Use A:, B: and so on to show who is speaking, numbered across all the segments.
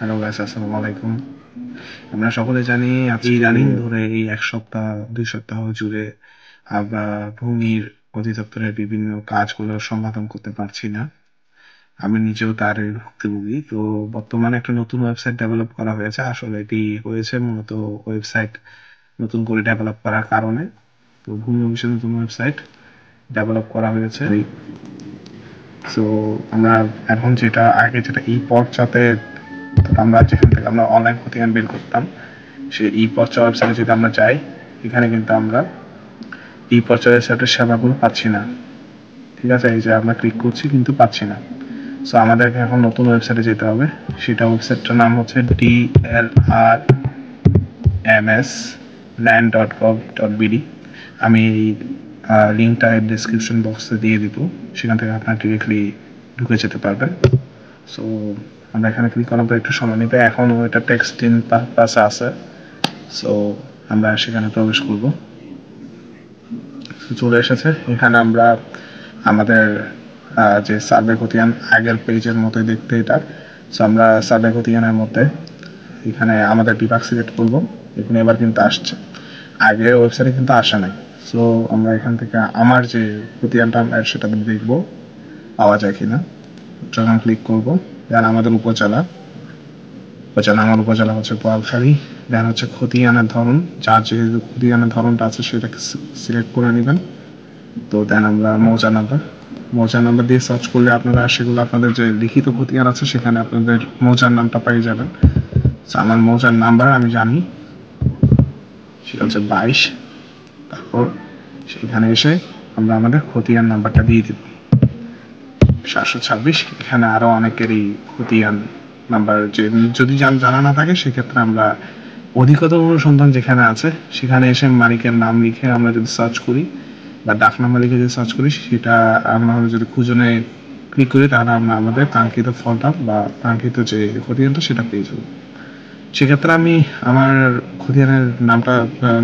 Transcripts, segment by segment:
A: Hello guys, আসসালামু আলাইকুম। আমরা সকলে জানি আজকে ইদানিং ধরে এই 1 সপ্তাহ 2 সপ্তাহ জুড়ে আমরা ভূমির অধিদপ্তরের বিভিন্ন কাজগুলো সমাধান করতে পারছি না। আমি নিজেও তারই ভুক্তভোগী। তো বর্তমানে একটা নতুন ওয়েবসাইট ডেভেলপ করা হয়েছে। আসলে এটি হয়েছে মূলত ওয়েবসাইট নতুন করে ডেভেলপ করার কারণে। তো ভূমি অফিসের নতুন ওয়েবসাইট ডেভেলপ করা হয়েছে। সো আমরা এখন যেটা ই পর্চাতে আমরা যেখান থেকে আমরা অনলাইন খতিয়ান বের করতাম, সেই ই পর্চা ওয়েবসাইটে যদি আমরা যাই, এখানে কিন্তু আমরা ই পর্চা ওয়েবসাইটের সেবাগুলো পাচ্ছি না। ঠিক আছে, এই যে আমরা ক্লিক করছি কিন্তু পাচ্ছি না। সো আমাদেরকে এখন নতুন ওয়েবসাইটে যেতে হবে। সেটা ওয়েবসাইটটার নাম হচ্ছে DLRMS land.gov.bd। আমি লিঙ্কটা ডিসক্রিপশন বক্সে দিয়ে দিব, সেখান থেকে আপনারা ডিরেক্টলি ঢুকে যেতে পারবেন। সো আমরা এখানে ক্লিক করার পর একটু সময় নেবে, এখনও এটা টেক্সট ইন পাশে আছে। সো আমরা সেখানে প্রবেশ করব। চলে এসেছে। এখানে আমরা আমাদের যে সার্ভে খতিয়ান আগের পেজের মতোই দেখতে এটা। সো আমরা সার্ভে খতিয়ানের মধ্যে এখানে আমাদের বিভাগ সিলেক্ট করব। এখানে এবার কিন্তু আসছে, আগের ওয়েবসাইটে কিন্তু আসে নাই। সো আমরা এখান থেকে আমার যে খতিয়ানটা সেটা দেখবো পাওয়া যায় কিনা। যখন ক্লিক করব, দেন আমাদের উপজেলা আমার উপজেলা হচ্ছে বোয়ালখালী। দেন হচ্ছে খতিয়ানের ধরন, যার যেহেতু খতিয়ানের ধরনটা আছে সেটাকে সিলেক্ট করে নেবেন। তো দেন আমরা মৌজা নাম্বার দিয়ে সার্চ করলে আপনারা সেগুলো আপনাদের যে লিখিত খতিয়ান আছে সেখানে আপনাদের মৌজার নামটা পেয়ে যাবেন। আমার মৌজার নাম্বার আমি জানি, সেটা হচ্ছে 22। তারপর সেখানে এসে আমরা আমাদের খতিয়ান নাম্বারটা দিয়ে দিব 726। এখানে আরো অনেকেরই খতিয়ান নাম্বার যদি জানা না থাকে, সেক্ষেত্রে আমরা অধিকতর অনুসন্ধান যেখানে আছে সেখানে এসে মালিকের নাম লিখে আমরা যদি সার্চ করি বা ডাক নাম্বার লিখে যদি সার্চ করি, সেটা আমরা যদি খুঁজনে ক্লিক করি, তাহলে আমরা আমাদের কাঙ্ক্ষিত ফলটা বা কাঙ্ক্ষিত যে খতিয়ানটা সেটা পেয়ে যাব। সেক্ষেত্রে আমি আমার খতিয়ানের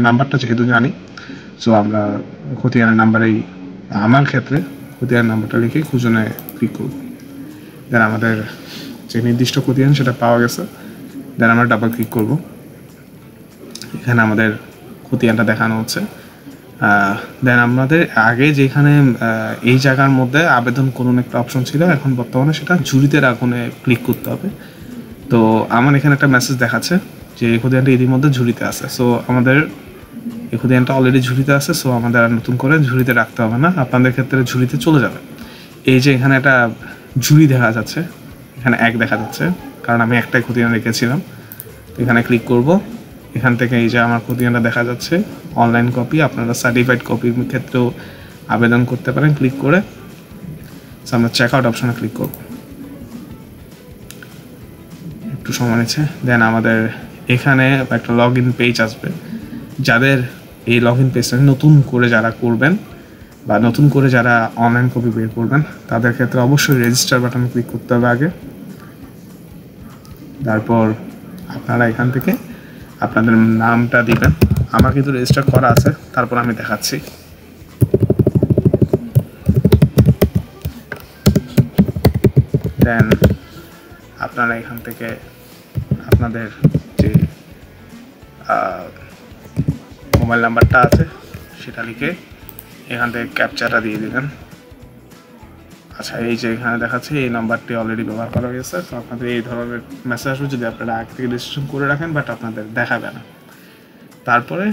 A: নাম্বারটা যেহেতু জানি, সো আমরা খতিয়ানের নাম্বারেই আমার ক্ষেত্রে খতিয়ানের নাম্বারটা লিখে খুঁজনে ক্লিক করব। দেন আমাদের যে নির্দিষ্ট খতিয়ান সেটা পাওয়া গেছে। দেন আমরা ডাবল ক্লিক করব। এখানে আমাদের খতিয়ানটা দেখানো হচ্ছে। দেন আমাদের আগে যেখানে এই জায়গার মধ্যে আবেদন করুন একটা অপশন ছিল, এখন বর্তমানে সেটা ঝুড়িতে রাখুনে ক্লিক করতে হবে। তো আমার এখানে একটা মেসেজ দেখাচ্ছে যে এই খতিয়ানটা ইতিমধ্যে ঝুড়িতে আছে। সো আমাদের এই খতিয়ানটা অলরেডি ঝুড়িতে আছে। সো আমাদের আর নতুন করে ঝুড়িতে রাখতে হবে না, আপনাদের ক্ষেত্রে ঝুড়িতে চলে যাবে। এই যে এখানে একটা ঝুড়ি দেখা যাচ্ছে, এখানে 1 দেখা যাচ্ছে, কারণ আমি একটাই খতিয়ান রেখেছিলাম। এখানে ক্লিক করব। এখান থেকে এই যে আমার খতিয়ানটা দেখা যাচ্ছে, অনলাইন কপি। আপনারা সার্টিফাইড কপির ক্ষেত্রেও আবেদন করতে পারেন ক্লিক করে। আমরা চেক আউট অপশনে ক্লিক করব। একটু সময় নিচ্ছে। দেন আমাদের এখানে একটা লগ ইন পেজ আসবে। যাদের এই লগ ইন পেজটা নতুন করে যারা করবেন বা নতুন করে যারা অনলাইন কপি বের করবেন, তাদের ক্ষেত্রে অবশ্যই রেজিস্টার বাটনে ক্লিক করতে হবে আগে। তারপর আপনারা এখান থেকে আপনাদের নামটা দিবেন। আমার কিন্তু রেজিস্টার করা আছে, তারপর আমি দেখাচ্ছি। দেন আপনারা এখান থেকে আপনাদের যে মোবাইল নাম্বারটা আছে সেটা লিখে এখান থেকে ক্যাপচারটা দিয়ে দিবেন। আচ্ছা, এই যে এখানে দেখাচ্ছে এই নাম্বারটি অলরেডি ব্যবহার করা হয়েছে। তো আপনাদের এই ধরনের মেসেজ আসবে যদি আপনারা আগে থেকে রেজিস্ট্রেশন করে রাখেন, বাট আপনাদের দেখাবে না। তারপরে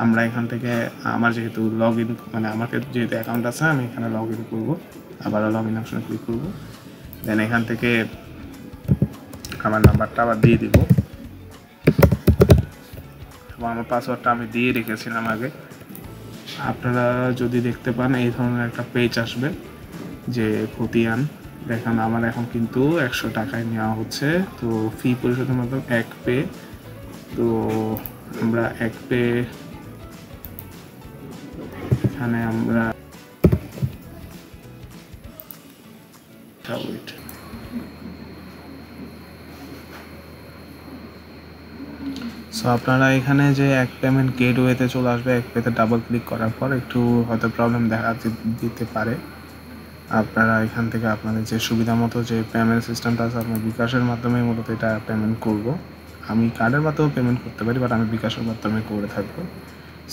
A: আমরা এখান থেকে আমার যেহেতু লগ ইন আমার যেহেতু অ্যাকাউন্ট আছে, আমি এখানে লগ ইন করবো। আবারও লগ ইন অপশনে ক্লিক করবো। দেন এখান থেকে আমার নাম্বারটা আবার দিয়ে দিব এবং আমার পাসওয়ার্ডটা আমি দিয়ে রেখেছিলাম আগে। আপনারা যদি দেখতে পান এই ধরনের একটা পেজ আসবে যে খতিয়ান দেখেন। আমার এখন কিন্তু 100 টাকায় নেওয়া হচ্ছে। তো ফি পরিশোধের মাধ্যমে 1 পে। তো আমরা 1 পে এখানে আমরা সো আপনারা এখানে যে 1 পেমেন্ট গেটওয়েতে চলে আসবে। 1 পেতে ডাবল ক্লিক করার পর একটু হয়তো প্রবলেম দেখা দিতে পারে। আপনারা এখান থেকে আপনাদের যে সুবিধা মতো যে পেমেন্ট সিস্টেমটা আছে আপনার বিকাশের মাধ্যমে মূলত এটা পেমেন্ট করব। আমি কার্ডের মাধ্যমেও পেমেন্ট করতে পারি, বাট আমি বিকাশের মাধ্যমে করে থাকবো।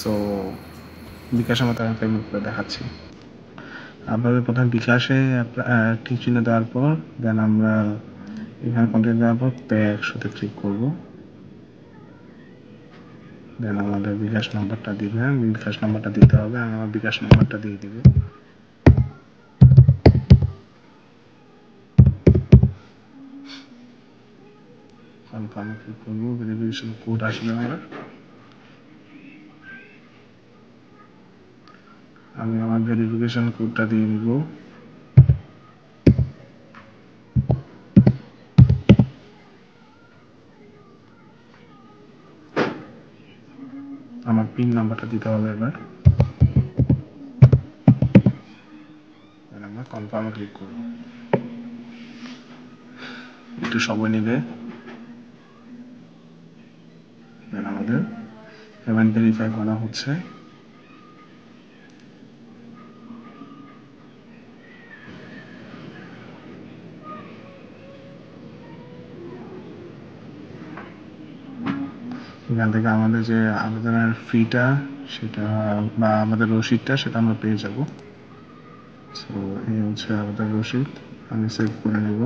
A: সো বিকাশের মাধ্যমে পেমেন্ট করে দেখাচ্ছি। আপনাদের প্রথমে বিকাশে টিক চিহ্ন দেওয়ার পর দেন আমরা এখানে কন্টিনিউ দেওয়ার পর পে 100-তে ক্লিক করব। দেন আমাদের বিকাশ নাম্বারটা দিবেন, বিকাশ নাম্বারটা দিতে হবে, আমি আমার বিকাশ নাম্বারটা দিয়ে দিব। কনফার্মে ক্লিক করবো, ভেরিফিকেশন কোড আসবে আমার। আমি আমার ভেরিফিকেশন কোডটা দিয়ে দিব। আমার পিন নাম্বারটা দিতে হবে এবার। আমরা কনফার্মে ক্লিক করব। একটু সময় নেবে। দেন আমাদের পেমেন্ট ভেরিফাই করা হচ্ছে। এখান থেকে আমাদের যে আবেদনের ফিটা সেটা বা আমাদের রসিদটা সেটা আমরা পেয়ে যাব। সো এই হচ্ছে আমাদের রসিদ, আমি সেভ করে নেব,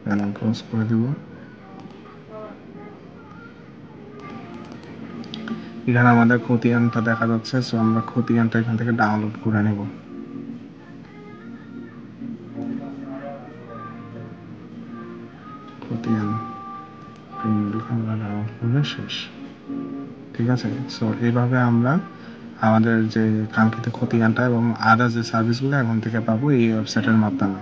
A: দেন ক্লোজ করে দেব। এখানে আমাদের খতিয়ানটা দেখা যাচ্ছে, সো আমরা খতিয়ানটা এখান থেকে ডাউনলোড করে নেব। খতিয়ান আমরা ডাউনলোড করলে শেষ। ঠিক আছে, সো এইভাবে আমরা আমাদের যে কাঙ্ক্ষিত খতিয়ানটা এবং আদার্স যে সার্ভিসগুলো এখন থেকে পাবো এই ওয়েবসাইটের মাধ্যমে।